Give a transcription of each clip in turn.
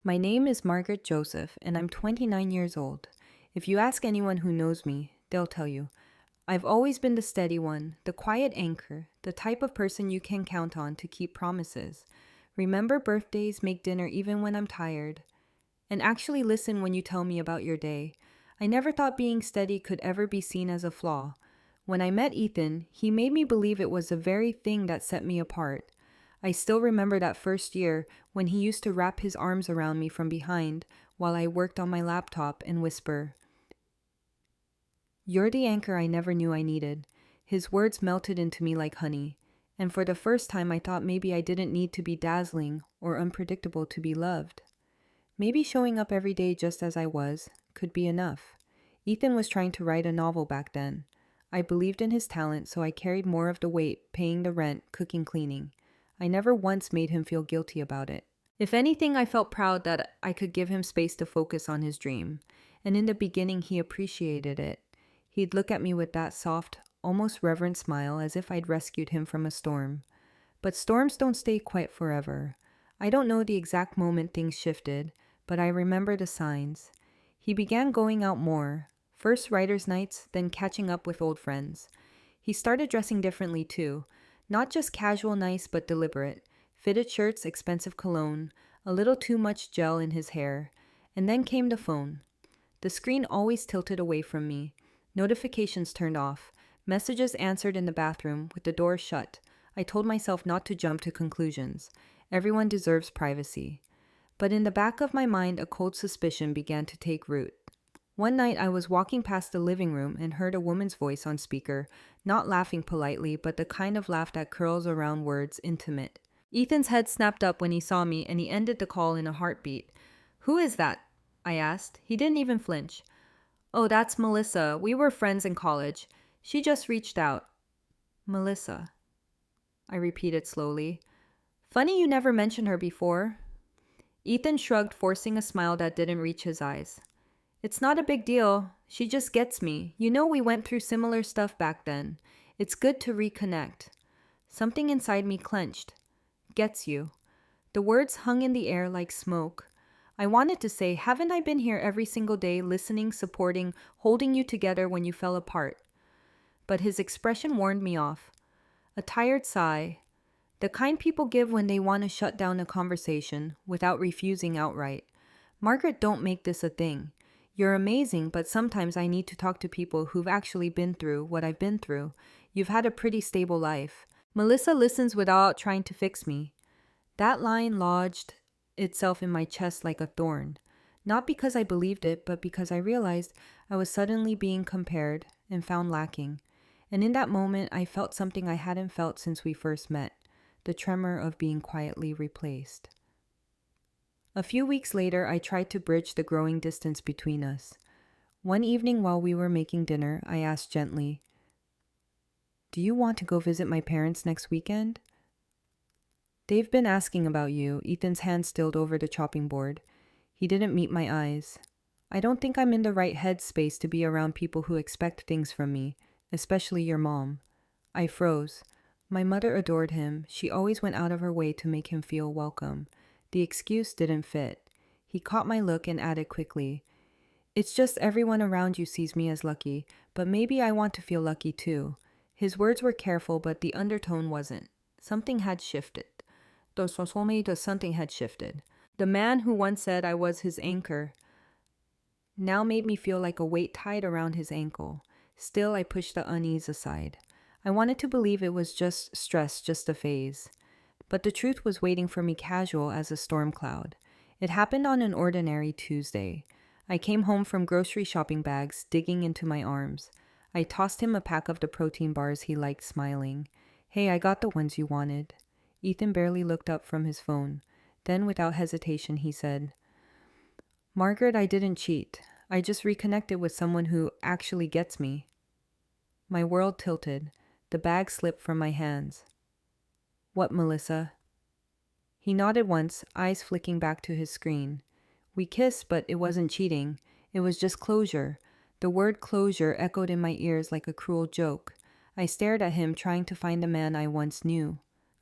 My name is Margaret Joseph, and I'm 29 years old. If you ask anyone who knows me, they'll tell you. I've always been the steady one, the quiet anchor, the type of person you can count on to keep promises. Remember birthdays, make dinner even when I'm tired, and actually listen when you tell me about your day. I never thought being steady could ever be seen as a flaw. When I met Ethan, he made me believe it was the very thing that set me apart. I still remember that first year when he used to wrap his arms around me from behind while I worked on my laptop and whisper, "You're the anchor I never knew I needed." His words melted into me like honey, and for the first time I thought maybe I didn't need to be dazzling or unpredictable to be loved. Maybe showing up every day just as I was could be enough. Ethan was trying to write a novel back then. I believed in his talent, so I carried more of the weight, paying the rent, cooking, cleaning. I never once made him feel guilty about it. If anything, I felt proud that I could give him space to focus on his dream. And in the beginning, he appreciated it. He'd look at me with that soft, almost reverent smile as if I'd rescued him from a storm. But storms don't stay quiet forever. I don't know the exact moment things shifted, but I remember the signs. He began going out more, first writers' nights, then catching up with old friends. He started dressing differently too, not just casual nice but deliberate. Fitted shirts, expensive cologne, a little too much gel in his hair. And then came the phone. The screen always tilted away from me. Notifications turned off. Messages answered in the bathroom, with the door shut. I told myself not to jump to conclusions. Everyone deserves privacy. But in the back of my mind, a cold suspicion began to take root. One night I was walking past the living room and heard a woman's voice on speaker, not laughing politely, but the kind of laugh that curls around words intimate. Ethan's head snapped up when he saw me, and he ended the call in a heartbeat. "Who is that?" I asked. He didn't even flinch. "Oh, that's Melissa. We were friends in college. She just reached out." "Melissa," I repeated slowly. "Funny you never mentioned her before." Ethan shrugged, forcing a smile that didn't reach his eyes. "It's not a big deal. She just gets me. You know, we went through similar stuff back then. It's good to reconnect." Something inside me clenched. Gets you. The words hung in the air like smoke. I wanted to say, haven't I been here every single day, listening, supporting, holding you together when you fell apart? But his expression warned me off. A tired sigh. The kind people give when they want to shut down a conversation without refusing outright. "Margaret, don't make this a thing. You're amazing, but sometimes I need to talk to people who've actually been through what I've been through. You've had a pretty stable life." Melissa listens without trying to fix me. That line lodged itself in my chest like a thorn. Not because I believed it, but because I realized I was suddenly being compared and found lacking. And in that moment, I felt something I hadn't felt since we first met, the tremor of being quietly replaced. A few weeks later, I tried to bridge the growing distance between us. One evening while we were making dinner, I asked gently, "Do you want to go visit my parents next weekend?" "They've been asking about you." Ethan's hand stilled over the chopping board. He didn't meet my eyes. "I don't think I'm in the right headspace to be around people who expect things from me, especially your mom." I froze. My mother adored him. She always went out of her way to make him feel welcome. The excuse didn't fit. He caught my look and added quickly, "It's just everyone around you sees me as lucky, but maybe I want to feel lucky too." His words were careful, but the undertone wasn't. Something had shifted. Something had shifted. The man who once said I was his anchor now made me feel like a weight tied around his ankle. Still, I pushed the unease aside. I wanted to believe it was just stress, just a phase. But the truth was waiting for me casual as a storm cloud. It happened on an ordinary Tuesday. I came home from grocery shopping bags, digging into my arms. I tossed him a pack of the protein bars he liked, smiling. "Hey, I got the ones you wanted." Ethan barely looked up from his phone. Then, without hesitation, he said, "Margaret, I didn't cheat. I just reconnected with someone who actually gets me." My world tilted. The bag slipped from my hands. "What, Melissa?" He nodded once, eyes flicking back to his screen. "We kissed, but it wasn't cheating. It was just closure." The word closure echoed in my ears like a cruel joke. I stared at him, trying to find the man I once knew.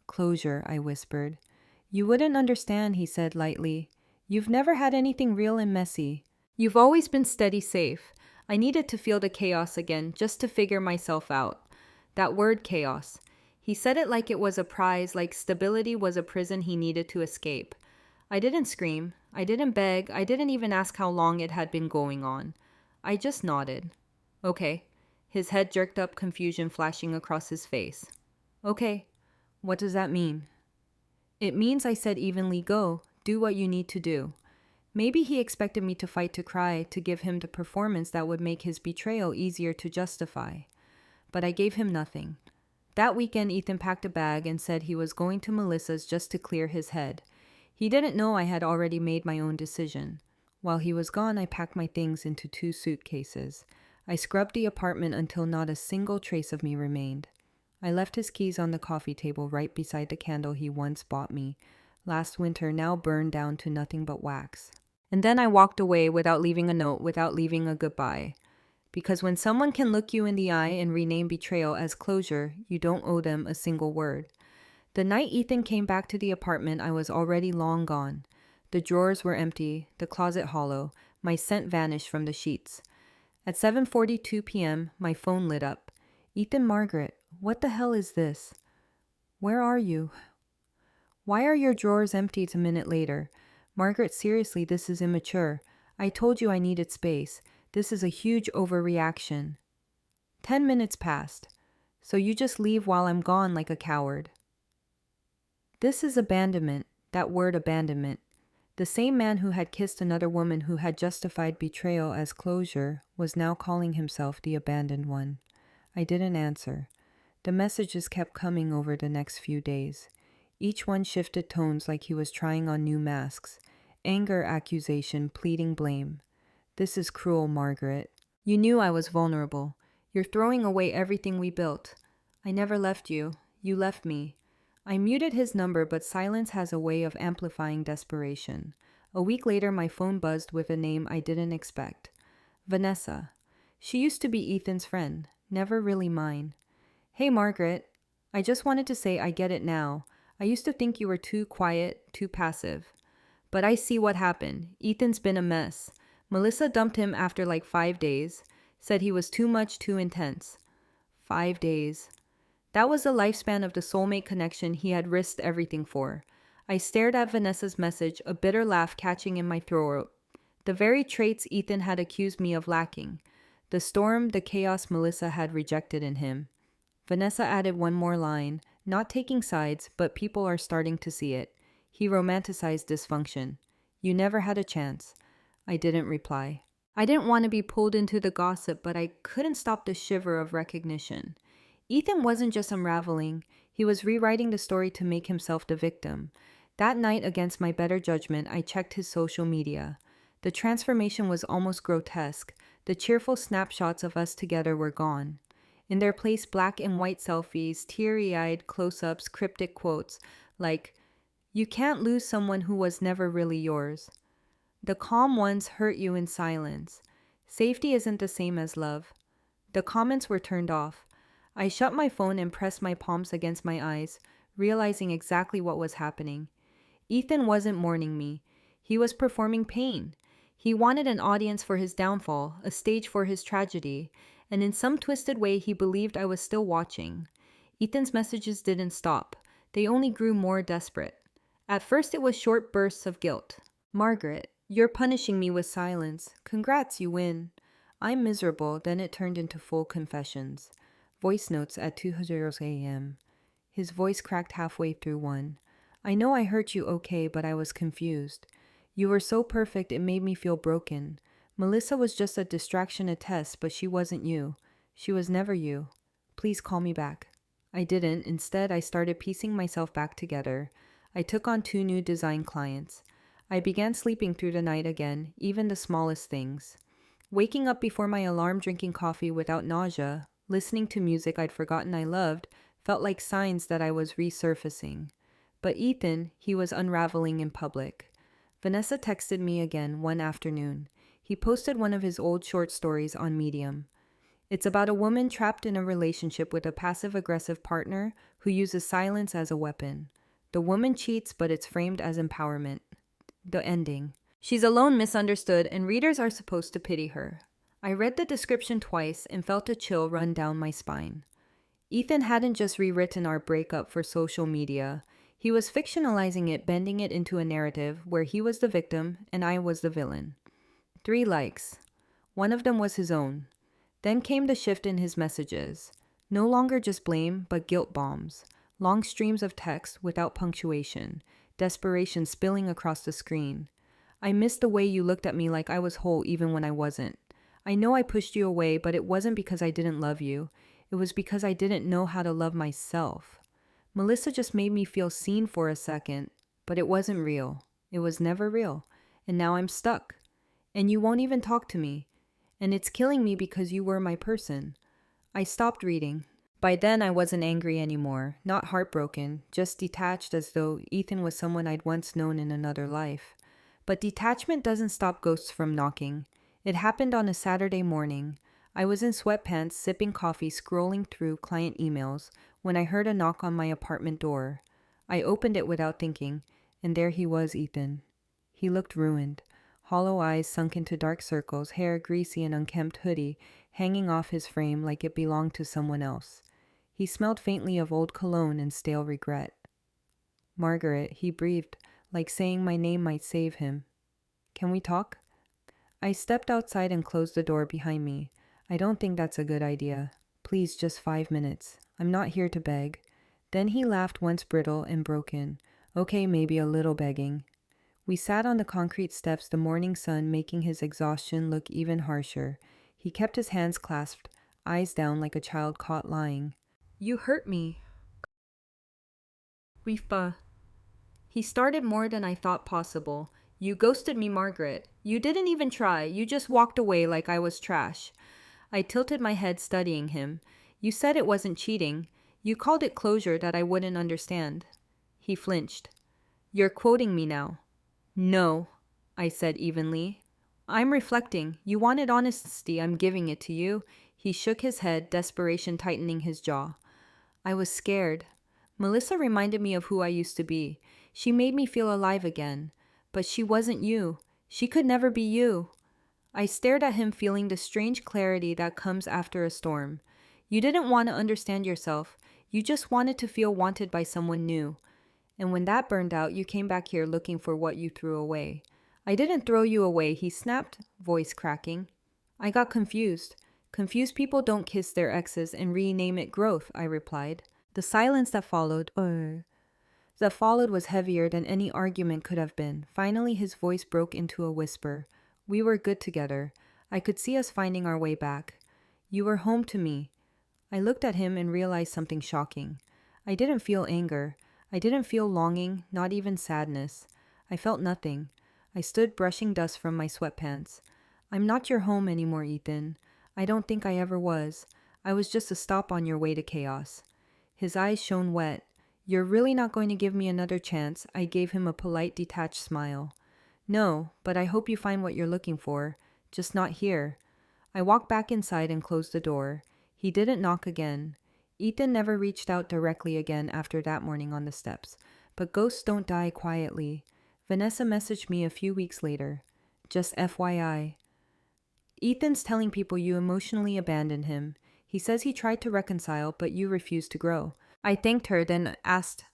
"Closure," I whispered. "You wouldn't understand," he said lightly. You've never had anything real and messy. You've always been steady safe. I needed to feel the chaos again, just to figure myself out. That word chaos. He said it like it was a prize, like stability was a prison he needed to escape. I didn't scream. I didn't beg. I didn't even ask how long it had been going on. I just nodded. Okay. His head jerked up, confusion flashing across his face. Okay. What does that mean? It means I said evenly go. Do what you need to do. Maybe he expected me to fight to cry, to give him the performance that would make his betrayal easier to justify. But I gave him nothing. That weekend, Ethan packed a bag and said he was going to Melissa's just to clear his head. He didn't know I had already made my own decision. While he was gone, I packed my things into 2 suitcases. I scrubbed the apartment until not a single trace of me remained. I left his keys on the coffee table right beside the candle he once bought me, last winter, now burned down to nothing but wax. And then I walked away without leaving a note, without leaving a goodbye. Because when someone can look you in the eye and rename betrayal as closure, you don't owe them a single word. The night Ethan came back to the apartment, I was already long gone. The drawers were empty, the closet hollow, my scent vanished from the sheets. At 7:42 p.m., my phone lit up. Ethan, Margaret, what the hell is this? Where are you? Why are your drawers emptied a minute later? Margaret, seriously, this is immature. I told you I needed space. This is a huge overreaction. 10 minutes passed. So you just leave while I'm gone like a coward. This is abandonment, that word abandonment. The same man who had kissed another woman who had justified betrayal as closure was now calling himself the abandoned one. I didn't answer. The messages kept coming over the next few days. Each one shifted tones like he was trying on new masks. Anger, accusation, pleading blame. This is cruel, Margaret. You knew I was vulnerable. You're throwing away everything we built. I never left you. You left me. I muted his number, but silence has a way of amplifying desperation. A week later, my phone buzzed with a name I didn't expect. Vanessa. She used to be Ethan's friend, never really mine. Hey, Margaret. I just wanted to say I get it now. I used to think you were too quiet, too passive. But I see what happened. Ethan's been a mess. Melissa dumped him after like 5 days. Said he was too much, too intense. 5 days. That was the lifespan of the soulmate connection he had risked everything for. I stared at Vanessa's message, a bitter laugh catching in my throat. The very traits Ethan had accused me of lacking. The storm, the chaos Melissa had rejected in him. Vanessa added one more line, not taking sides, but people are starting to see it. He romanticized dysfunction. You never had a chance. I didn't reply. I didn't want to be pulled into the gossip, but I couldn't stop the shiver of recognition. Ethan wasn't just unraveling. He was rewriting the story to make himself the victim. That night, against my better judgment, I checked his social media. The transformation was almost grotesque. The cheerful snapshots of us together were gone. In their place, black and white selfies, teary-eyed close-ups, cryptic quotes like, "You can't lose someone who was never really yours." The calm ones hurt you in silence. Safety isn't the same as love. The comments were turned off. I shut my phone and pressed my palms against my eyes, realizing exactly what was happening. Ethan wasn't mourning me. He was performing pain. He wanted an audience for his downfall, a stage for his tragedy, and in some twisted way he believed I was still watching. Ethan's messages didn't stop. They only grew more desperate. At first it was short bursts of guilt. "Margaret, you're punishing me with silence. Congrats, you win." "I'm miserable." Then it turned into full confessions. Voice notes at 2:00 a.m. His voice cracked halfway through one. "I know I hurt you okay, but I was confused. You were so perfect it made me feel broken. Melissa was just a distraction, a test, but she wasn't you. She was never you. Please call me back." I didn't. Instead, I started piecing myself back together. I took on 2 new design clients. I began sleeping through the night again, even the smallest things. Waking up before my alarm, drinking coffee without nausea, listening to music I'd forgotten I loved, felt like signs that I was resurfacing. But Ethan, he was unraveling in public. Vanessa texted me again one afternoon. He posted one of his old short stories on Medium. It's about a woman trapped in a relationship with a passive-aggressive partner who uses silence as a weapon. The woman cheats, but it's framed as empowerment. The ending. She's alone, misunderstood, and readers are supposed to pity her. I read the description twice and felt a chill run down my spine. Ethan hadn't just rewritten our breakup for social media. He was fictionalizing it, bending it into a narrative where he was the victim and I was the villain. 3 likes. One of them was his own. Then came the shift in his messages. No longer just blame, but guilt bombs. Long streams of text without punctuation. Desperation spilling across the screen. I missed the way you looked at me like I was whole even when I wasn't. I know I pushed you away, but it wasn't because I didn't love you. It was because I didn't know how to love myself. Melissa just made me feel seen for a second, but it wasn't real. It was never real. And now I'm stuck. And you won't even talk to me. And it's killing me because you were my person. I stopped reading. By then, I wasn't angry anymore, not heartbroken, just detached as though Ethan was someone I'd once known in another life. But detachment doesn't stop ghosts from knocking. It happened on a Saturday morning. I was in sweatpants, sipping coffee, scrolling through client emails, when I heard a knock on my apartment door. I opened it without thinking, and there he was, Ethan. He looked ruined. Hollow eyes sunk into dark circles, hair greasy and unkempt, hoodie hanging off his frame like it belonged to someone else. He smelled faintly of old cologne and stale regret. Margaret, he breathed, like saying my name might save him. Can we talk? I stepped outside and closed the door behind me. I don't think that's a good idea. Please, just 5 minutes. I'm not here to beg. Then he laughed once brittle and broken. Okay, maybe a little begging. We sat on the concrete steps, the morning sun making his exhaustion look even harsher. He kept his hands clasped, eyes down like a child caught lying. You hurt me. Rifa. He started more than I thought possible. You ghosted me, Margaret. You didn't even try. You just walked away like I was trash. I tilted my head, studying him. You said it wasn't cheating. You called it closure that I wouldn't understand. He flinched. You're quoting me now. No, I said evenly. I'm reflecting. You wanted honesty. I'm giving it to you. He shook his head, desperation tightening his jaw. I was scared. Melissa reminded me of who I used to be. She made me feel alive again. But she wasn't you. She could never be you. I stared at him, feeling the strange clarity that comes after a storm. You didn't want to understand yourself. You just wanted to feel wanted by someone new. And when that burned out, you came back here looking for what you threw away. I didn't throw you away, he snapped, voice cracking. I got confused. Confused people don't kiss their exes and rename it growth, I replied. The silence that followed was heavier than any argument could have been. Finally, his voice broke into a whisper. We were good together. I could see us finding our way back. You were home to me. I looked at him and realized something shocking. I didn't feel anger. I didn't feel longing, not even sadness. I felt nothing. I stood brushing dust from my sweatpants. I'm not your home anymore, Ethan. I don't think I ever was. I was just a stop on your way to chaos. His eyes shone wet. You're really not going to give me another chance? I gave him a polite, detached smile. No, but I hope you find what you're looking for. Just not here. I walked back inside and closed the door. He didn't knock again. Ethan never reached out directly again after that morning on the steps. But ghosts don't die quietly. Vanessa messaged me a few weeks later. Just FYI. Ethan's telling people you emotionally abandoned him. He says he tried to reconcile, but you refused to grow. I thanked her, then asked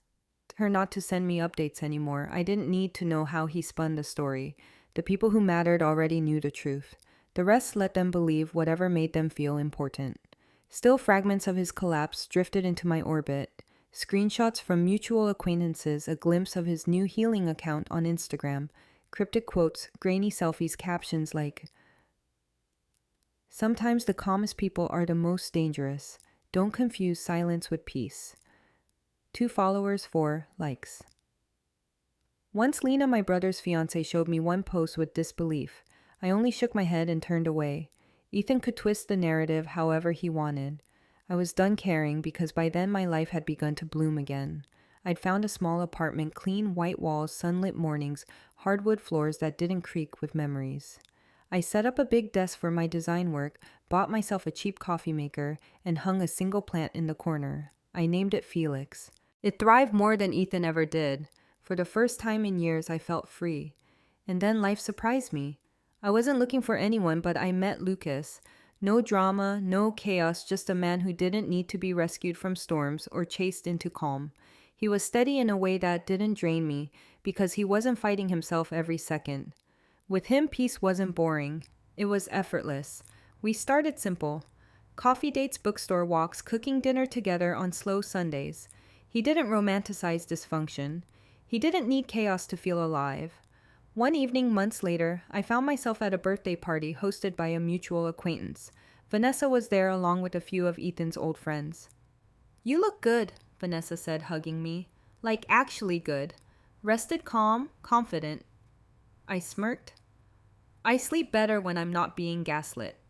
her not to send me updates anymore. I didn't need to know how he spun the story. The people who mattered already knew the truth. The rest let them believe whatever made them feel important. Still, fragments of his collapse drifted into my orbit. Screenshots from mutual acquaintances, a glimpse of his new healing account on Instagram, cryptic quotes, grainy selfies, captions like, "Sometimes the calmest people are the most dangerous. Don't confuse silence with peace." 2 followers, 4 likes. Once Lena, my brother's fiancée, showed me one post with disbelief. I only shook my head and turned away. Ethan could twist the narrative however he wanted. I was done caring because by then my life had begun to bloom again. I'd found a small apartment, clean white walls, sunlit mornings, hardwood floors that didn't creak with memories. I set up a big desk for my design work, bought myself a cheap coffee maker, and hung a single plant in the corner. I named it Felix. It thrived more than Ethan ever did. For the first time in years, I felt free. And then life surprised me. I wasn't looking for anyone, but I met Lucas. No drama, no chaos, just a man who didn't need to be rescued from storms or chased into calm. He was steady in a way that didn't drain me because he wasn't fighting himself every second. With him, peace wasn't boring. It was effortless. We started simple. Coffee dates, bookstore walks, cooking dinner together on slow Sundays. He didn't romanticize dysfunction. He didn't need chaos to feel alive. One evening, months later, I found myself at a birthday party hosted by a mutual acquaintance. Vanessa was there along with a few of Ethan's old friends. "You look good," Vanessa said, hugging me. "Like actually good. Rested, calm, confident." I smirked. "I sleep better when I'm not being gaslit."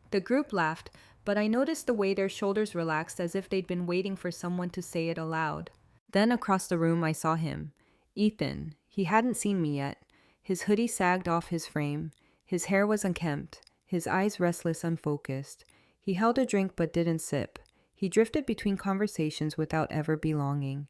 The group laughed, but I noticed the way their shoulders relaxed as if they'd been waiting for someone to say it aloud. Then across the room I saw him. Ethan. He hadn't seen me yet. His hoodie sagged off his frame. His hair was unkempt. His eyes restless, unfocused. He held a drink but didn't sip. He drifted between conversations without ever belonging.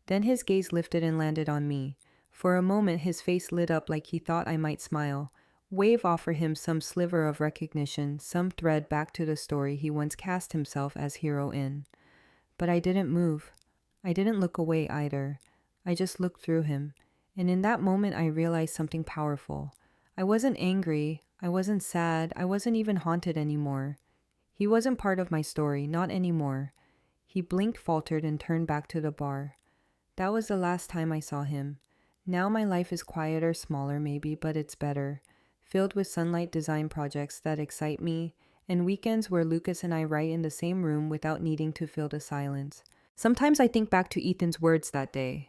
Then his gaze lifted and landed on me. For a moment his face lit up like he thought I might smile. Wave offer him some sliver of recognition, some thread back to the story he once cast himself as hero in. But I didn't move. I didn't look away either. I just looked through him. And in that moment I realized something powerful. I wasn't angry. I wasn't sad. I wasn't even haunted anymore. He wasn't part of my story, not anymore. He blinked, faltered, and turned back to the bar. That was the last time I saw him. Now my life is quieter, smaller maybe, but it's better. Filled with sunlight design projects that excite me, and weekends where Lucas and I write in the same room without needing to fill the silence. Sometimes I think back to Ethan's words that day.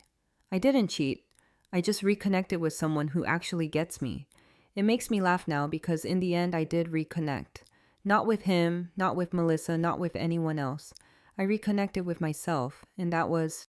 I didn't cheat. I just reconnected with someone who actually gets me. It makes me laugh now because in the end I did reconnect. Not with him, not with Melissa, not with anyone else. I reconnected with myself, and that was